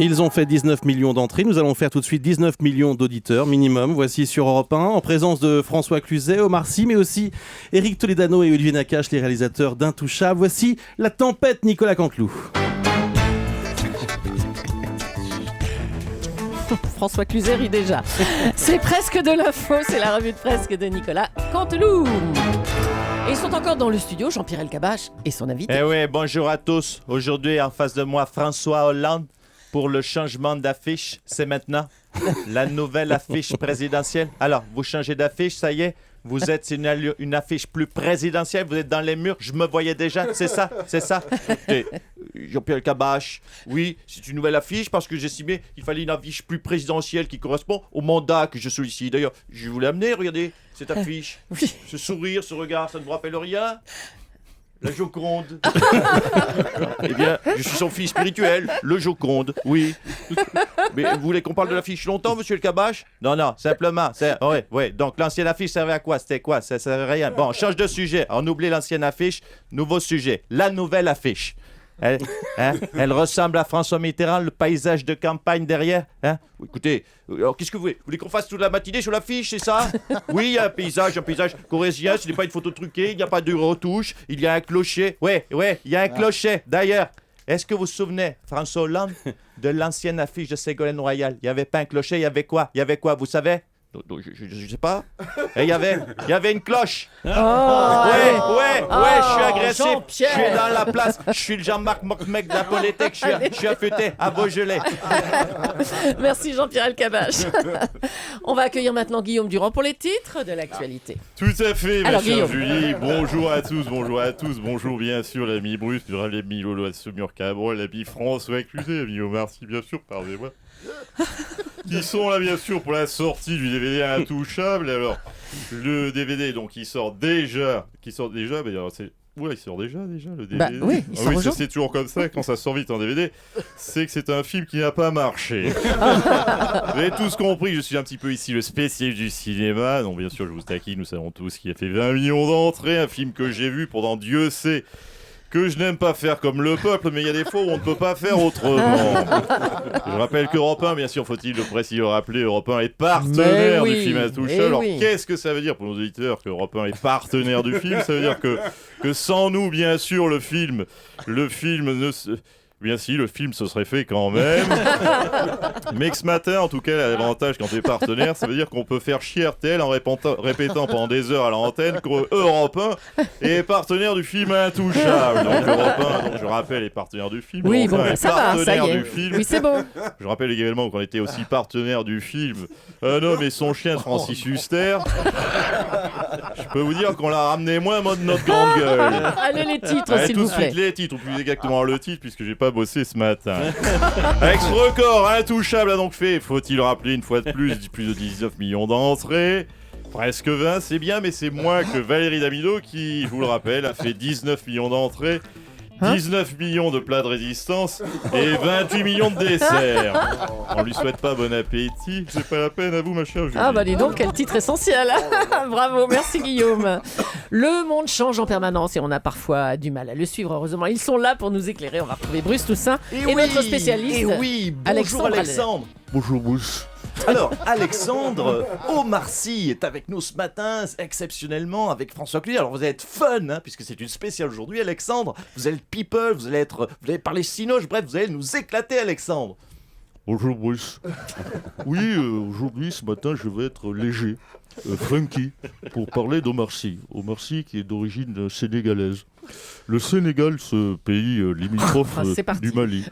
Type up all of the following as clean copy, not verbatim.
Ils ont fait 19 millions d'entrées, nous allons faire tout de suite 19 millions d'auditeurs minimum. Voici sur Europe 1, en présence de François Cluzet, Omar Sy, mais aussi Éric Toledano et Olivier Nakache, les réalisateurs d'Intouchables. Voici La Tempête, Nicolas Canteloup. François Cluzet rit déjà. C'est presque de l'info, c'est la revue de presse de Nicolas Canteloup. Et ils sont encore dans le studio, Jean-Pierre Elkabbach et son invité. Eh oui, bonjour à tous. Aujourd'hui, en face de moi, François Hollande. Pour le changement d'affiche, c'est maintenant la nouvelle affiche présidentielle. Alors, vous changez d'affiche, ça y est, vous êtes une affiche plus présidentielle, vous êtes dans les murs, je me voyais déjà, c'est ça. Et Jean-Pierre Elkabbach, oui, c'est une nouvelle affiche parce que j'estimais qu'il fallait une affiche plus présidentielle qui correspond au mandat que je sollicite. D'ailleurs, je voulais amener, regardez, cette affiche, Oui. ce sourire, ce regard, ça ne vous rappelle rien ? La Joconde. Eh bien, je suis son fils spirituel, le Joconde, oui. Mais vous voulez qu'on parle de l'affiche longtemps, monsieur Elkabbach ? Non, simplement. Ouais. Donc, l'ancienne affiche servait à quoi ? C'était quoi ? Ça servait à rien. Bon, on change de sujet. On oublie l'ancienne affiche. Nouveau sujet. La nouvelle affiche. Elle ressemble à François Mitterrand, le paysage de campagne derrière. Écoutez, alors qu'est-ce que vous voulez ? Vous voulez qu'on fasse toute la matinée sur l'affiche, c'est ça ? Oui, il y a un paysage corrézien, ce n'est pas une photo truquée, il n'y a pas de retouche, il y a un clocher. Ouais, il y a un clocher. D'ailleurs, est-ce que vous vous souvenez, François Hollande, de l'ancienne affiche de Ségolène Royal ? Il n'y avait pas un clocher, il y avait quoi, vous savez ? Je sais pas. Et il y avait une cloche. Ouais, je suis agressif. Jean-Pierre. Je suis dans la place. Je suis le Jean-Marc Mocmec de la politique. Je suis affûté à Beaujolais. Merci Jean-Pierre Elkabbach. On va accueillir maintenant Guillaume Durand pour les titres de l'actualité. Tout à fait, ma Alors, chère Guillaume. Julie. Bonjour à tous. Bonjour bien sûr l'ami Bruce, l'ami Lolo Assomur Cabrol, l'ami François Cluzet, l'ami Omar Sy, bien sûr, pardonnez-moi. Qui sont là bien sûr pour la sortie du DVD Intouchable. Alors le DVD donc il sort déjà, mais alors c'est il sort déjà le DVD. Bah oui, il sort ça aujourd'hui. c'est toujours comme ça quand ça sort vite en DVD, c'est que c'est un film qui n'a pas marché. Vous avez tous compris, je suis un petit peu ici le spécialiste du cinéma. Donc bien sûr je vous taquine, nous savons tous qu'il a fait 20 millions d'entrées, un film que j'ai vu pendant Dieu sait que je n'aime pas faire comme le peuple, mais il y a des fois où on ne peut pas faire autrement. Je rappelle qu'Europe 1, bien sûr, faut-il le préciser, le rappeler, Europe 1 est partenaire du film Intouchable. Alors, qu'est-ce que ça veut dire pour nos auditeurs qu'Europe 1 est partenaire du film ? Ça veut dire que sans nous, bien sûr, le film ne se... Bien si, le film se serait fait quand même. Mais que ce matin, en tout cas, l'avantage quand t'es partenaire, ça veut dire qu'on peut faire chier RTL en répétant pendant des heures à l'antenne qu'Europe 1 est partenaire du film Intouchable. Donc Europe 1, donc, je rappelle, est partenaire du film. Oui, Europe 1 bon, est ça va, ça y partenaire est. du film. Oui, c'est bon. Je rappelle également qu'on était aussi partenaire du film Un homme et son chien de Francis Huster. Je peux vous dire qu'on l'a ramené moins en mode notre grande gueule. Allez, les titres, Allez, s'il tout vous de plaît. suite les titres, ou plus exactement le titre, puisque j'ai pas bossé ce matin. Ex-record, Intouchable a donc fait, faut-il rappeler une fois de plus de 19 millions d'entrées. Presque 20, c'est bien, mais c'est moins que Valérie Damido qui, je vous le rappelle, a fait 19 millions d'entrées. 19 millions de plats de résistance et 28 millions de desserts. On lui souhaite pas bon appétit, c'est pas la peine à vous ma chère Julie. Ah bah dis donc, quel titre essentiel. Bravo, merci Guillaume. Le monde change en permanence et on a parfois du mal à le suivre. Heureusement, ils sont là pour nous éclairer. On va retrouver Bruce Toussaint et notre spécialiste. Et oui, bonjour Alexandre. Bonjour Bruce. Alors, Alexandre, Omar Sy est avec nous ce matin, exceptionnellement, avec François Cluzet. Alors, vous allez être fun, hein, puisque c'est une spéciale aujourd'hui, Alexandre. Vous allez être people, vous allez parler cinoche, bref, vous allez nous éclater, Alexandre. Bonjour Bruce. Oui, aujourd'hui, ce matin, je vais être léger, funky, pour parler d'Omar Sy. Omar Sy qui est d'origine sénégalaise. Le Sénégal, ce pays limitrophe du Mali,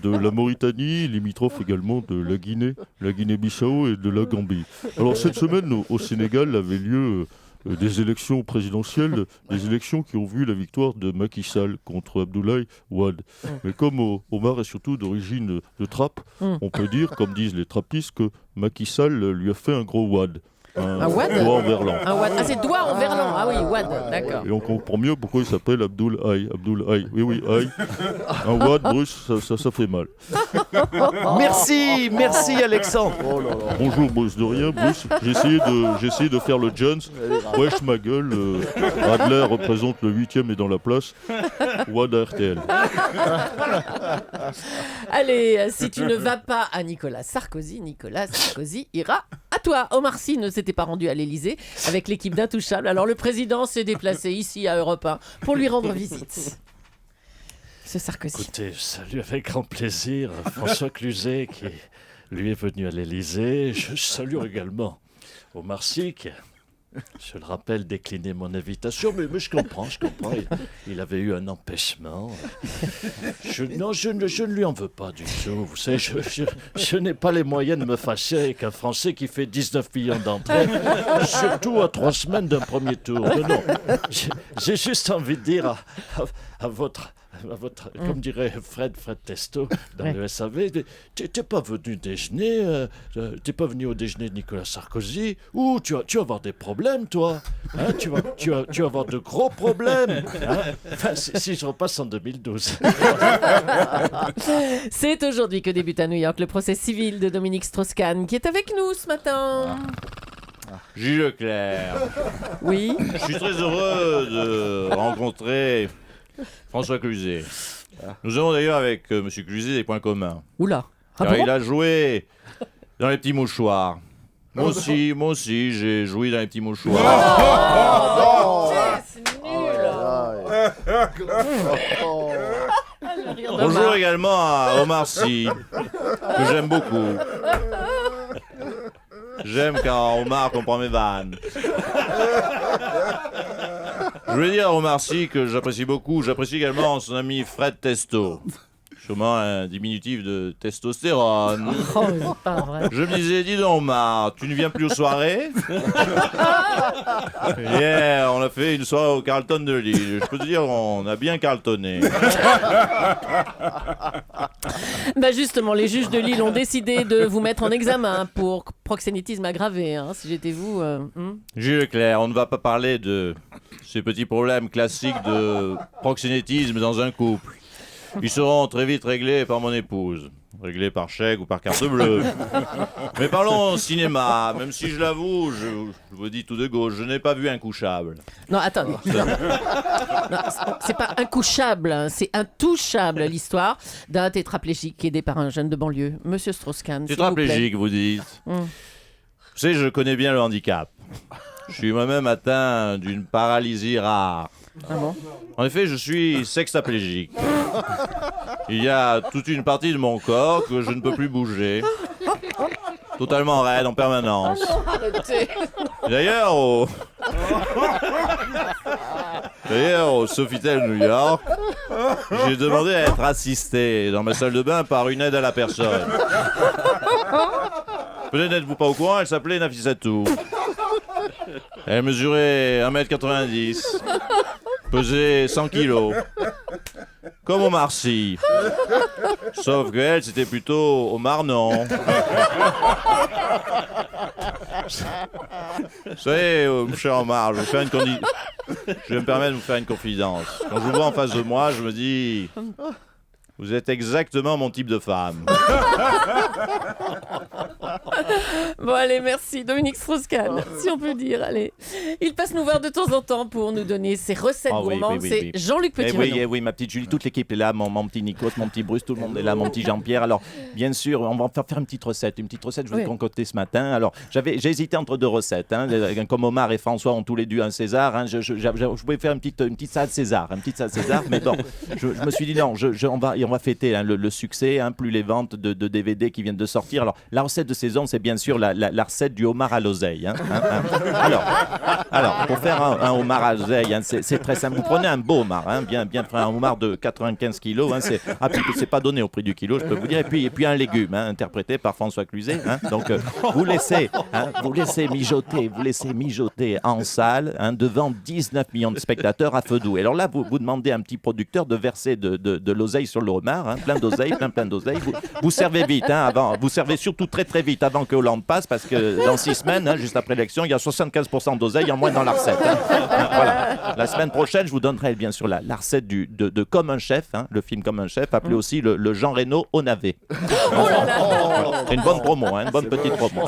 de la Mauritanie, limitrophe également de la Guinée-Bissau et de la Gambie. Alors cette semaine, au Sénégal, avait lieu des élections présidentielles, des élections qui ont vu la victoire de Macky Sall contre Abdoulaye Wade. Mais comme Omar est surtout d'origine de trappe, on peut dire, comme disent les trappistes, que Macky Sall lui a fait un gros Wade. Un wad doigt en verlan. Un wad. Ah, c'est doigt en verlan. Ah oui, wad, d'accord. Et on comprend mieux pourquoi il s'appelle Abdoul Aïe. Abdoul Aïe. Oui, Aïe. Un wad, Bruce, ça fait mal. Merci Alexandre. Bonjour Bruce, de rien Bruce. J'ai essayé de faire le Jones. Wesh ma gueule. Adler représente le 8e et dans la place. Wad à RTL. Allez, si tu ne vas pas à Nicolas Sarkozy ira à toi. Omar Sy ne s'était pas rendu à l'Elysée avec l'équipe d'Intouchables. Alors le président s'est déplacé ici à Europe 1 pour lui rendre visite. Ce Sarkozy. Écoutez, je salue avec grand plaisir François Cluzet qui, lui, est venu à l'Elysée. Je salue également Omar Sy qui, je le rappelle, décliné mon invitation, mais je comprends. Il avait eu un empêchement. Je ne lui en veux pas du tout. Vous savez, je n'ai pas les moyens de me fâcher avec un Français qui fait 19 millions d'entrées, surtout à 3 semaines d'un premier tour. Non, j'ai juste envie de dire à votre comme dirait Fred Testo dans le SAV, t'es pas venu déjeuner, t'es pas venu au déjeuner de Nicolas Sarkozy, ou tu vas avoir des problèmes, toi, hein, tu vas avoir de gros problèmes, hein, enfin, si je repasse en 2012. C'est aujourd'hui que débute à New York le procès civil de Dominique Strauss-Kahn, qui est avec nous ce matin. Gilles Leclerc. Oui. Je suis très heureux de rencontrer François Cluzet. Nous avons d'ailleurs avec M. Cluzet des points communs. Oula. Ah Car bon il a joué dans les petits mouchoirs. Moi aussi, j'ai joué dans les petits mouchoirs. C'est nul. Bonjour également à Omar Sy, que j'aime beaucoup. J'aime quand Omar comprend mes vannes. Je voulais dire à Omar Sy que j'apprécie beaucoup. J'apprécie également son ami Fred Testo. Sûrement un diminutif de testostérone. Oh, c'est pas vrai. Je me disais, dis donc Omar, tu ne viens plus aux soirées? Hier, on a fait une soirée au Carlton de Lille. Je peux te dire, on a bien carltonné. Bah justement, les juges de Lille ont décidé de vous mettre en examen pour proxénétisme aggravé. Hein, si j'étais vous. Gilles Leclerc, on ne va pas parler de ces petits problèmes classiques de proxénétisme dans un couple. Ils seront très vite réglés par mon épouse. Réglés par chèque ou par carte bleue. Mais parlons cinéma. Même si je l'avoue, je vous dis tout de gauche, je n'ai pas vu Intouchable. Non, attendez. Non, c'est pas incouchable, hein, c'est intouchable l'histoire d'un tétraplégique aidé par un jeune de banlieue. Monsieur Strauss-Kahn. s'il vous plaît. Tétraplégique, vous dites. Vous savez, je connais bien le handicap. Je suis moi-même atteint d'une paralysie rare. Ah bon? En effet, je suis sextaplégique. Il y a toute une partie de mon corps que je ne peux plus bouger. Totalement raide en permanence. Arrêtez. D'ailleurs, au Sofitel New York, j'ai demandé à être assisté dans ma salle de bain par une aide à la personne. Peut-être n'êtes-vous pas au courant, elle s'appelait Nafissatou. Elle mesurait 1m90, pesait 100 kilos, comme Omar Sy. Sauf qu'elle, c'était plutôt Omar non. Vous savez, mon cher Omar, je vais me permettre de vous faire une confidence. Quand je vous vois en face de moi, je me dis... Vous êtes exactement mon type de femme. Bon, allez, merci. Dominique Strauss-Kahn, si on peut dire. Allez. Il passe nous voir de temps en temps pour nous donner ses recettes gourmandes. C'est Jean-Luc Petit. Oui, ma petite Julie, toute l'équipe est là. Mon petit Nikos, mon petit Bruce, tout le monde est là. Mon petit Jean-Pierre. Alors, bien sûr, on va faire une petite recette. Je vous ai concocté ce matin. Alors, j'ai hésité entre deux recettes. Hein. Comme Omar et François ont tous les deux un César. Hein. Je voulais faire une petite salade César. Mais bon, je me suis dit non, on va fêter hein, le succès, hein, plus les ventes de DVD qui viennent de sortir. Alors, la recette de saison, c'est bien sûr la recette du homard à l'oseille. Hein. Alors, pour faire un homard à l'oseille, hein, c'est très simple. Vous prenez un beau homard, hein, bien frais, un homard de 95 kilos. Hein, c'est pas donné au prix du kilo, je peux vous dire. Et puis un légume, hein, interprété par François Cluzet. Hein. Donc, vous laissez mijoter en salle hein, devant 19 millions de spectateurs à feu doux. Et alors là, vous demandez à un petit producteur de verser de l'oseille sur le homard, hein, plein d'oseille. Vous servez vite, hein, avant. Vous servez surtout très très vite. vite avant que Hollande passe, parce que dans 6 semaines, juste après l'élection, il y a 75% d'oseille en moins dans la recette. Voilà. La semaine prochaine, je vous donnerai bien sûr la recette de Comme un chef, le film Comme un chef, appelé aussi le Jean Reno au navet. C'est une bonne promo, une bonne petite promo.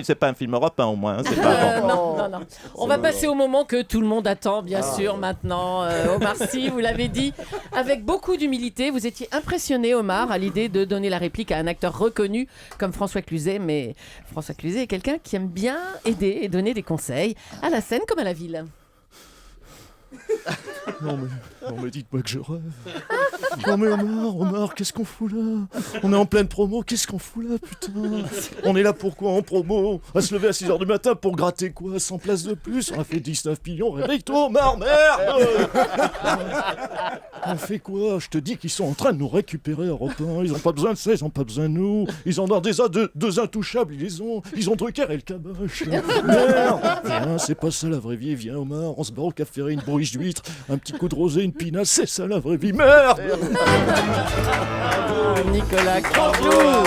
C'est pas un film européen au moins. C'est pas bon. Non. On va passer au moment que tout le monde attend, bien sûr, maintenant. Omar Sy, vous l'avez dit, avec beaucoup d'humilité, vous étiez impressionné, Omar, à l'idée de donner la réplique à un acteur reconnu comme François Cluzet. Mais François Cluzet est quelqu'un qui aime bien aider et donner des conseils, à la scène comme à la ville. Non mais dites-moi que je rêve. Non mais Omar, qu'est-ce qu'on fout là? On est en pleine promo, qu'est-ce qu'on fout là, putain? On est là pour quoi en promo? À se lever à 6h du matin pour gratter quoi? 100 places de plus? On a fait 19 millions, réveille-toi Omar, merde! On fait quoi? Je te dis qu'ils sont en train de nous récupérer Europe 1. Ils ont pas besoin de ça, ils ont pas besoin de nous. Ils en ont déjà deux intouchables, ils les ont. Ils ont Drucker et le Caboche. Merde! Viens, c'est pas ça la vraie vie, viens Omar, on se barre au Cap Ferré, une brouille d'huître, un petit coup de rosé, une pinasse, c'est ça la vraie vie, merde! Nicolas Canteloup.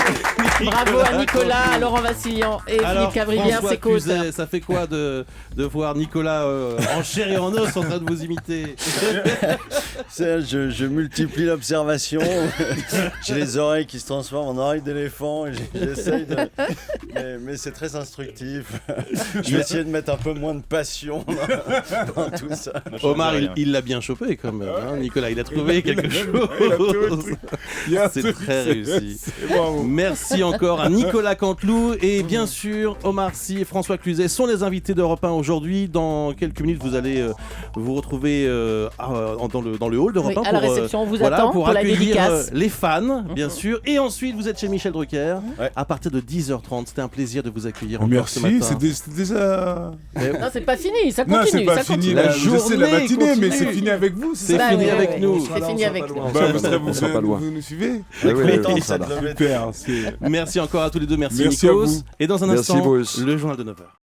Bravo à Nicolas, Laurent Vassilian et Philippe Cabribien, François c'est cause. Cluzet, ça fait quoi de voir Nicolas en chair et en os en train de vous imiter? Je multiplie l'observation. J'ai les oreilles qui se transforment en oreilles d'éléphant. J'essaye de... Mais c'est très instructif. Je vais essayer de mettre un peu moins de passion dans tout ça. Omar, il l'a bien chopé quand même. Nicolas, il a trouvé quelque chose. C'est très réussi. Merci encore à Nicolas Canteloup. Et bien sûr, Omar Sy et François Cluzet sont les invités d'Europe 1 aujourd'hui. Dans quelques minutes, vous allez vous retrouver dans le hall d'Europe 1 à la réception, on vous attend pour la accueillir dédicace. les fans, bien sûr. Et ensuite, vous êtes chez Michel Drucker à partir de 10h30. C'était un plaisir de vous accueillir encore ce matin. Merci, c'était déjà... Non, c'est pas fini, ça Non, continue. c'est pas ça fini, continue. la journée, la matinée, continue. mais c'est fini avec vous. C'est fini avec nous. C'est fini avec nous. Vous nous suivez? Super, Merci encore à tous les deux. Merci à Nikos. vous. Et dans un Merci, instant, Bruce. le journal de 9h.